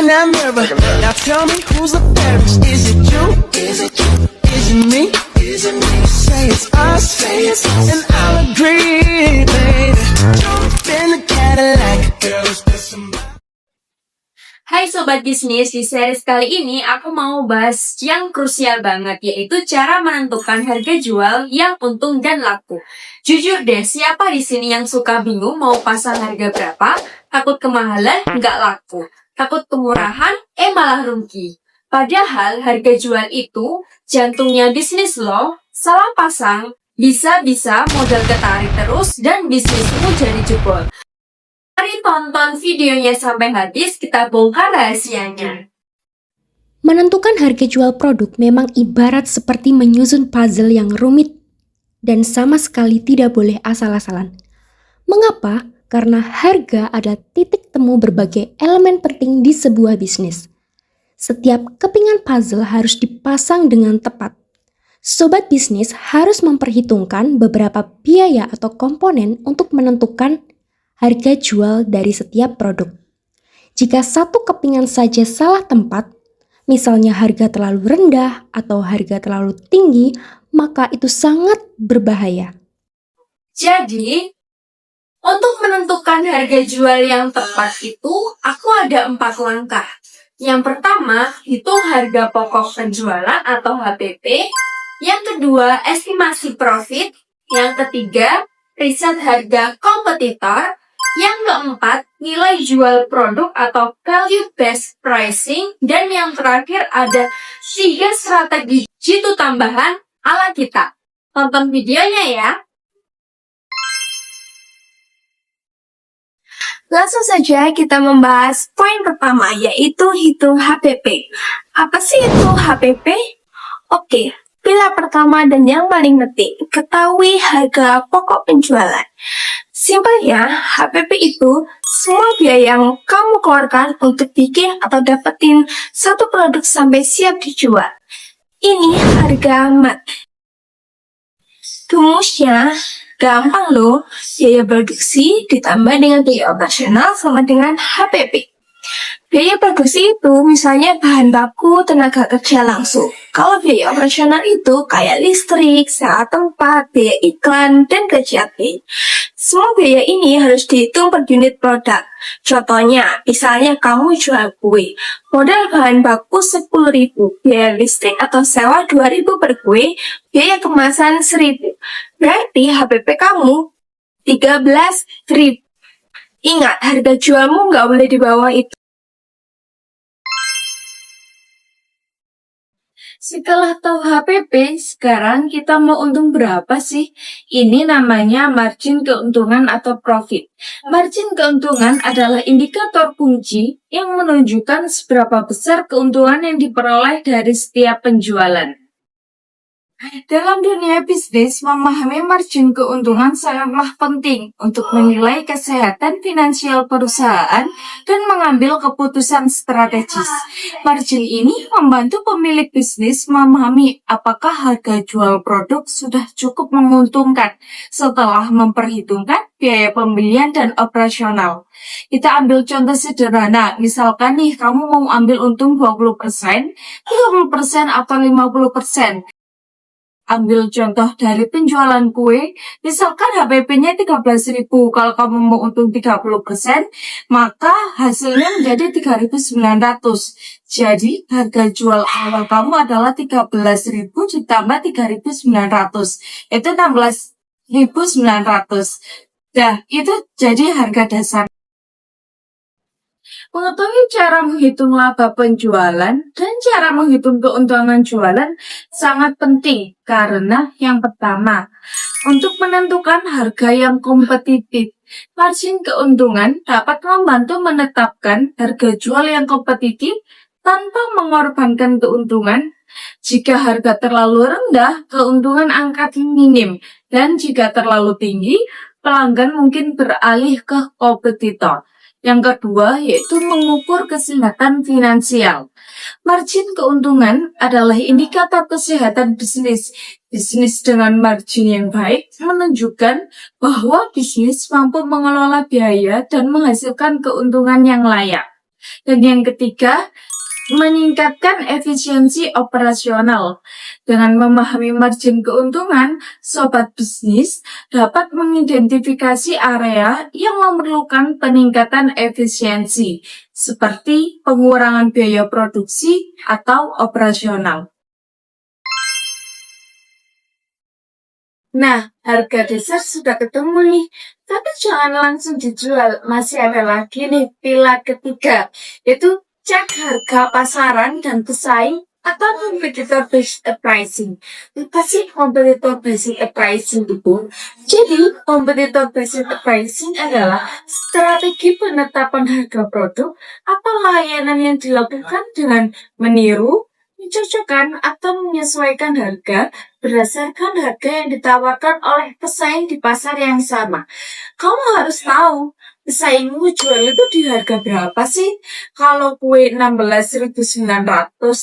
in that mirror. Now tell me who's the fairest? Is it you? Is it you? Is it me? Is it me? Say it's us, and I'll agree, baby. Jump in the Cadillac, girl, let's put some. Hai Sobat Bisnis, di series kali ini aku mau bahas yang krusial banget, yaitu cara menentukan harga jual yang untung dan laku. Jujur deh, siapa di sini yang suka bingung mau pasang harga berapa? Takut kemahalan, nggak laku. Takut kemurahan, malah rugi. Padahal harga jual itu jantungnya bisnis loh. Salah pasang, bisa-bisa modal ketarik terus dan bisnismu jadi jebol. Mari tonton videonya sampai habis, kita bongkar rahasianya. Menentukan harga jual produk memang ibarat seperti menyusun puzzle yang rumit dan sama sekali tidak boleh asal-asalan. Mengapa? Karena harga adalah titik temu berbagai elemen penting di sebuah bisnis. Setiap kepingan puzzle harus dipasang dengan tepat. Sobat bisnis harus memperhitungkan beberapa biaya atau komponen untuk menentukan harga jual dari setiap produk. Jika satu kepingan saja salah tempat, misalnya harga terlalu rendah atau harga terlalu tinggi, maka itu sangat berbahaya. Jadi, untuk menentukan harga jual yang tepat itu, aku ada 4 langkah. Yang pertama, hitung harga pokok penjualan atau HPP. Yang kedua, estimasi profit. Yang ketiga, riset harga kompetitor. Yang keempat, nilai jual produk atau value-based pricing. Dan yang terakhir ada 3 strategi jitu tambahan ala kita. Tonton videonya ya. Langsung saja kita membahas poin pertama, yaitu hitung HPP. Apa sih itu HPP? Oke, pilar pertama dan yang paling penting, ketahui harga pokok penjualan. Simpelnya, HPP itu semua biaya yang kamu keluarkan untuk bikin atau dapetin satu produk sampai siap dijual. Ini harga mat. Rumusnya gampang loh, biaya produksi ditambah dengan biaya operasional sama dengan HPP. Biaya produksi itu misalnya bahan baku, tenaga kerja langsung. Kalau biaya operasional itu kayak listrik, sewa tempat, biaya iklan, dan gaji admin. Semua biaya ini harus dihitung per unit produk. Contohnya, misalnya kamu jual kue. Modal bahan baku 10.000, biaya listrik atau sewa 2.000 per kue, biaya kemasan 1.000. Berarti HPP kamu 13.000. Ingat, harga jualmu nggak boleh di bawah itu. Setelah tahu HPP, sekarang kita mau untung berapa sih? Ini namanya margin keuntungan atau profit. Margin keuntungan adalah indikator kunci yang menunjukkan seberapa besar keuntungan yang diperoleh dari setiap penjualan. Dalam dunia bisnis, memahami margin keuntungan sangatlah penting untuk menilai kesehatan finansial perusahaan dan mengambil keputusan strategis. Margin ini membantu pemilik bisnis memahami apakah harga jual produk sudah cukup menguntungkan setelah memperhitungkan biaya pembelian dan operasional. Kita ambil contoh sederhana, misalkan nih kamu mau ambil untung 20%, 30% atau 50%. Ambil contoh dari penjualan kue, misalkan HPP-nya 13.000, kalau kamu mau untung 30%, maka hasilnya menjadi 3.900. Jadi, harga jual awal kamu adalah 13.000 ditambah 3.900. Itu 16.900. Nah, itu jadi harga dasar. Mengetahui cara menghitung laba penjualan dan cara menghitung keuntungan jualan sangat penting karena yang pertama, untuk menentukan harga yang kompetitif. Margin keuntungan dapat membantu menetapkan harga jual yang kompetitif tanpa mengorbankan keuntungan. Jika harga terlalu rendah, keuntungan angka minim, dan jika terlalu tinggi, pelanggan mungkin beralih ke kompetitor. Yang kedua, yaitu mengukur kesehatan finansial. Margin keuntungan adalah indikator kesehatan bisnis. Bisnis dengan margin yang baik menunjukkan bahwa bisnis mampu mengelola biaya dan menghasilkan keuntungan yang layak. Dan yang ketiga, meningkatkan efisiensi operasional. Dengan memahami margin keuntungan, sobat bisnis dapat mengidentifikasi area yang memerlukan peningkatan efisiensi, seperti pengurangan biaya produksi atau operasional. Nah, harga dasar sudah ketemu nih, tapi jangan langsung dijual. Masih ada lagi nih pilar ketiga, yaitu cek harga pasaran dan pesaing atau competitor based pricing. Apa sih competitor based pricing itu? Jadi, competitor based pricing adalah strategi penetapan harga produk atau layanan yang dilakukan dengan meniru, mencocokkan atau menyesuaikan harga berdasarkan harga yang ditawarkan oleh pesaing di pasar yang sama. Kamu harus tahu, pesaingmu jual itu di harga berapa sih? Kalau kue 16.900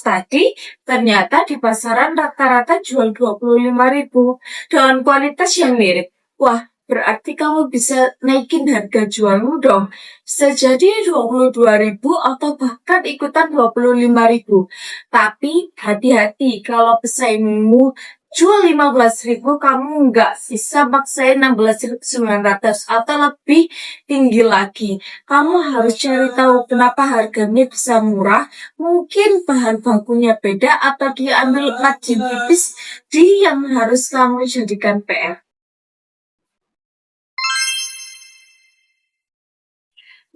tadi, ternyata di pasaran rata-rata jual 25.000 dengan kualitas yang mirip. Wah, berarti kamu bisa naikin harga jualmu dong. Bisa jadi 22.000 atau bahkan ikutan 25.000. Tapi hati-hati kalau pesaingmu jual 15.000, kamu nggak bisa maksain 16.900 atau lebih tinggi lagi. Kamu harus cari tahu kenapa harganya bisa murah. Mungkin bahan bakunya beda atau diambil margin tipis di yang harus kamu jadikan PR.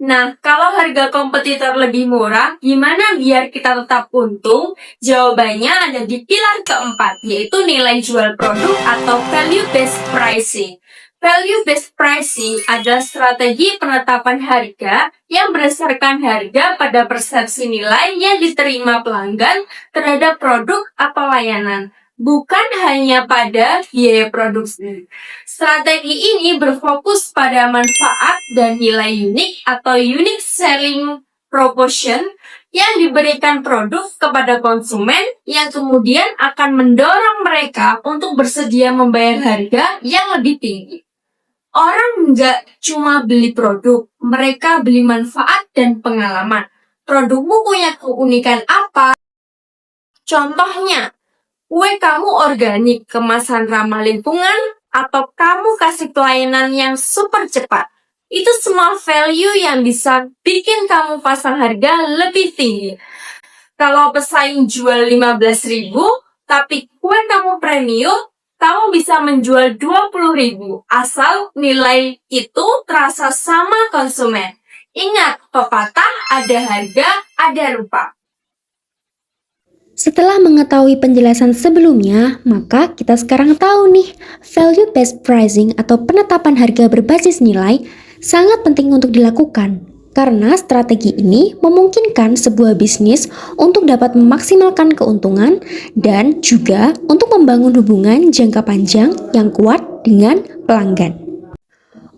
Nah, kalau harga kompetitor lebih murah, gimana biar kita tetap untung? Jawabannya ada di pilar keempat, yaitu nilai jual produk atau value-based pricing. Value-based pricing adalah strategi penetapan harga yang berdasarkan harga pada persepsi nilai yang diterima pelanggan terhadap produk atau layanan, bukan hanya pada biaya produksi. Strategi ini berfokus pada manfaat dan nilai unik atau unique selling proposition yang diberikan produk kepada konsumen yang kemudian akan mendorong mereka untuk bersedia membayar harga yang lebih tinggi. Orang nggak cuma beli produk, mereka beli manfaat dan pengalaman. Produkmu punya keunikan apa? Contohnya, kue kamu organik, kemasan ramah lingkungan, atau kamu kasih pelayanan yang super cepat. Itu semua value yang bisa bikin kamu pasang harga lebih tinggi. Kalau pesaing jual 15.000, tapi kue kamu premium, kamu bisa menjual 20.000, asal nilai itu terasa sama konsumen. Ingat, pepatah ada harga, ada rupa. Setelah mengetahui penjelasan sebelumnya, maka kita sekarang tahu nih, value-based pricing atau penetapan harga berbasis nilai sangat penting untuk dilakukan. Karena strategi ini memungkinkan sebuah bisnis untuk dapat memaksimalkan keuntungan dan juga untuk membangun hubungan jangka panjang yang kuat dengan pelanggan.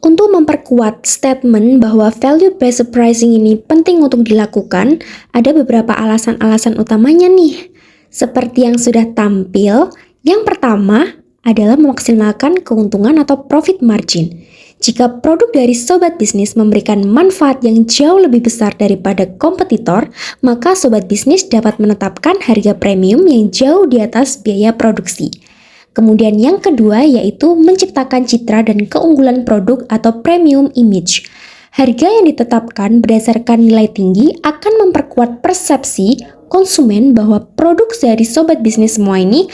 Untuk memperkuat statement bahwa value-based pricing ini penting untuk dilakukan, ada beberapa alasan-alasan utamanya nih. Seperti yang sudah tampil, yang pertama adalah memaksimalkan keuntungan atau profit margin. Jika produk dari sobat bisnis memberikan manfaat yang jauh lebih besar daripada kompetitor, maka sobat bisnis dapat menetapkan harga premium yang jauh di atas biaya produksi. Kemudian yang kedua yaitu menciptakan citra dan keunggulan produk atau premium image. Harga yang ditetapkan berdasarkan nilai tinggi akan memperkuat persepsi konsumen bahwa produk dari sobat bisnis semua ini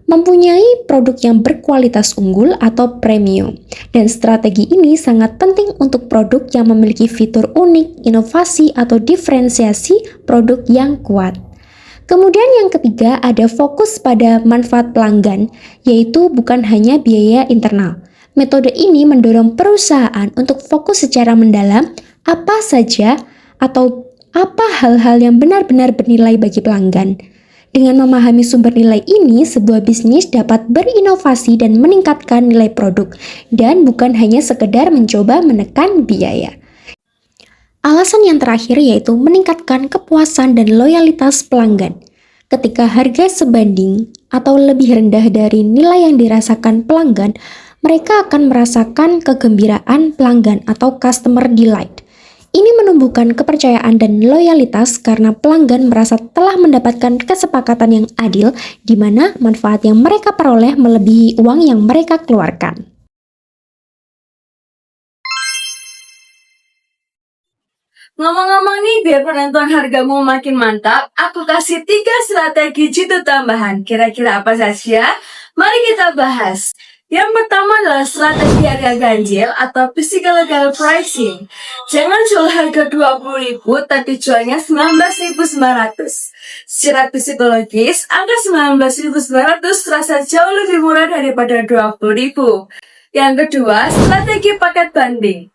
mempunyai produk yang berkualitas unggul atau premium. Dan strategi ini sangat penting untuk produk yang memiliki fitur unik, inovasi atau diferensiasi produk yang kuat. Kemudian yang ketiga ada fokus pada manfaat pelanggan, yaitu bukan hanya biaya internal. Metode ini mendorong perusahaan untuk fokus secara mendalam apa saja atau apa hal-hal yang benar-benar bernilai bagi pelanggan. Dengan memahami sumber nilai ini, sebuah bisnis dapat berinovasi dan meningkatkan nilai produk, dan bukan hanya sekedar mencoba menekan biaya. Alasan yang terakhir yaitu meningkatkan kepuasan dan loyalitas pelanggan. Ketika harga sebanding atau lebih rendah dari nilai yang dirasakan pelanggan, mereka akan merasakan kegembiraan pelanggan atau customer delight. Ini menumbuhkan kepercayaan dan loyalitas karena pelanggan merasa telah mendapatkan kesepakatan yang adil di mana manfaat yang mereka peroleh melebihi uang yang mereka keluarkan. Ngomong-ngomong nih, biar penentuan hargamu makin mantap, aku kasih 3 strategi jitu tambahan. Kira-kira apa saja? Mari kita bahas. Yang pertama adalah strategi harga ganjil atau psychological pricing. Jangan jual harga 20.000 tapi jualnya 19.900. Secara psikologis, angka 19.900 terasa jauh lebih murah daripada 20.000. Yang kedua, strategi paket banding.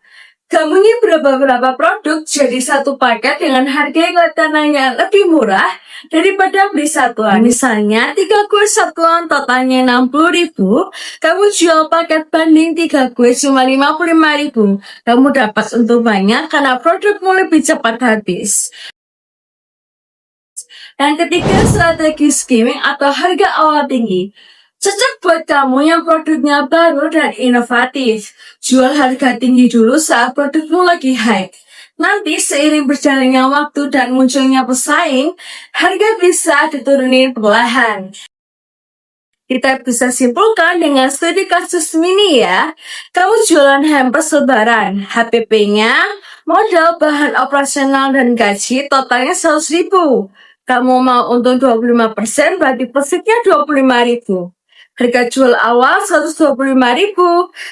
Gabungin beberapa produk jadi satu paket dengan harga yang kelihatannya lebih murah daripada beli satuan. Misalnya 3 kue satuan totalnya 60.000, kamu jual paket banding 3 kue cuma 55.000. Kamu dapat untung banyak karena produkmu lebih cepat habis. Yang ketiga, strategi skimming atau harga awal tinggi. Cocok buat kamu yang produknya baru dan inovatif. Jual harga tinggi dulu saat produkmu lagi hype. Nanti seiring berjalannya waktu dan munculnya pesaing, harga bisa diturunin perlahan. Kita bisa simpulkan dengan studi kasus mini ya. Kamu jualan hampers lebaran, HPP-nya, modal bahan operasional dan gaji totalnya 100.000. Kamu mau untung 25%, berarti profitnya 25.000. Harga jual awal 125.000.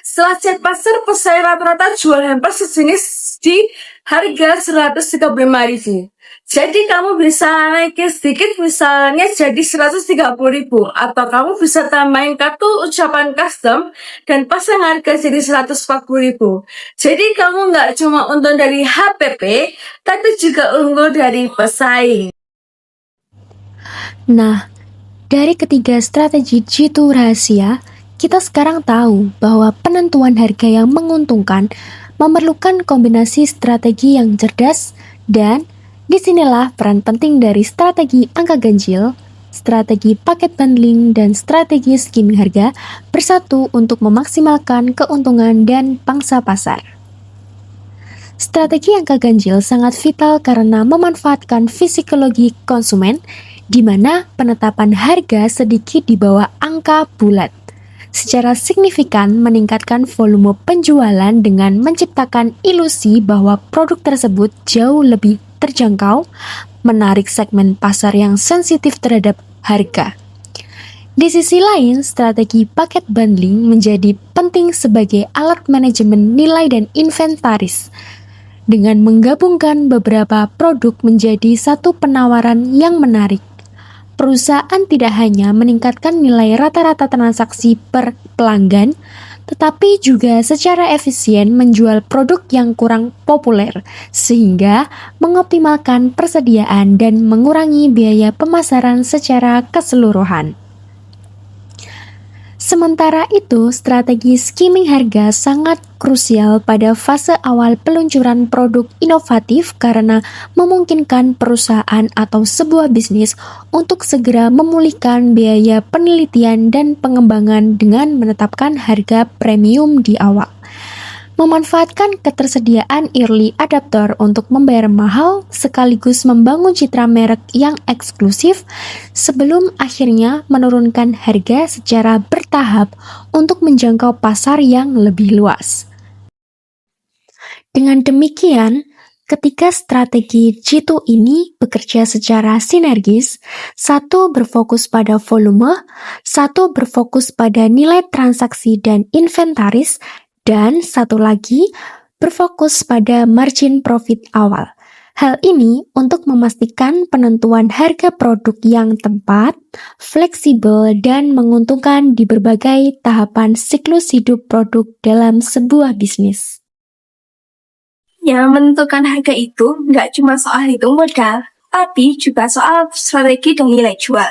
Setelah cek pasar, pesaing rata-rata jual hampers sejenis di harga 135.000. Jadi kamu bisa naikin sedikit, misalnya jadi 130.000. Atau kamu bisa tambahin kartu ucapan custom dan pasang harga jadi 140.000. Jadi kamu nggak cuma untung dari HPP, tapi juga unggul dari pesaing. Nah, dari ketiga strategi jitu rahasia, kita sekarang tahu bahwa penentuan harga yang menguntungkan memerlukan kombinasi strategi yang cerdas dan disinilah peran penting dari strategi angka ganjil, strategi paket bundling, dan strategi skimming harga bersatu untuk memaksimalkan keuntungan dan pangsa pasar. Strategi angka ganjil sangat vital karena memanfaatkan psikologi konsumen di mana penetapan harga sedikit di bawah angka bulat secara signifikan meningkatkan volume penjualan dengan menciptakan ilusi bahwa produk tersebut jauh lebih terjangkau, menarik segmen pasar yang sensitif terhadap harga. Di sisi lain, strategi paket bundling menjadi penting sebagai alat manajemen nilai dan inventaris. Dengan menggabungkan beberapa produk menjadi satu penawaran yang menarik, perusahaan tidak hanya meningkatkan nilai rata-rata transaksi per pelanggan, tetapi juga secara efisien menjual produk yang kurang populer, sehingga mengoptimalkan persediaan dan mengurangi biaya pemasaran secara keseluruhan. Sementara itu, strategi skimming harga sangat krusial pada fase awal peluncuran produk inovatif karena memungkinkan perusahaan atau sebuah bisnis untuk segera memulihkan biaya penelitian dan pengembangan dengan menetapkan harga premium di awal. Memanfaatkan ketersediaan early adopter untuk membayar mahal sekaligus membangun citra merek yang eksklusif sebelum akhirnya menurunkan harga secara bertahap untuk menjangkau pasar yang lebih luas. Dengan demikian, ketika strategi jitu ini bekerja secara sinergis, satu berfokus pada volume, satu berfokus pada nilai transaksi dan inventaris, dan satu lagi berfokus pada margin profit awal. Hal ini untuk memastikan penentuan harga produk yang tepat, fleksibel, dan menguntungkan di berbagai tahapan siklus hidup produk dalam sebuah bisnis. Ya, menentukan harga itu nggak cuma soal hitung modal, tapi juga soal strategi dan nilai jual.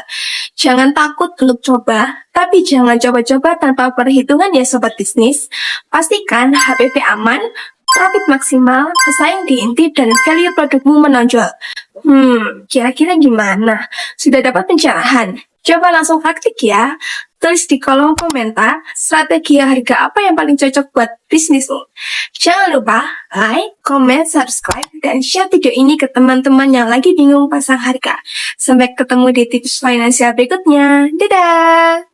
Jangan takut untuk coba, tapi jangan coba-coba tanpa perhitungan ya sobat bisnis. Pastikan HPP aman, profit maksimal, pesaing diintip, dan value produkmu menonjol. Kira-kira gimana? Sudah dapat pencerahan? Coba langsung praktik ya. Tulis di kolom komentar strategi harga apa yang paling cocok buat bisnismu. Jangan lupa like, comment, subscribe, dan share video ini ke teman-teman yang lagi bingung pasang harga. Sampai ketemu di tips finansial berikutnya. Dadah!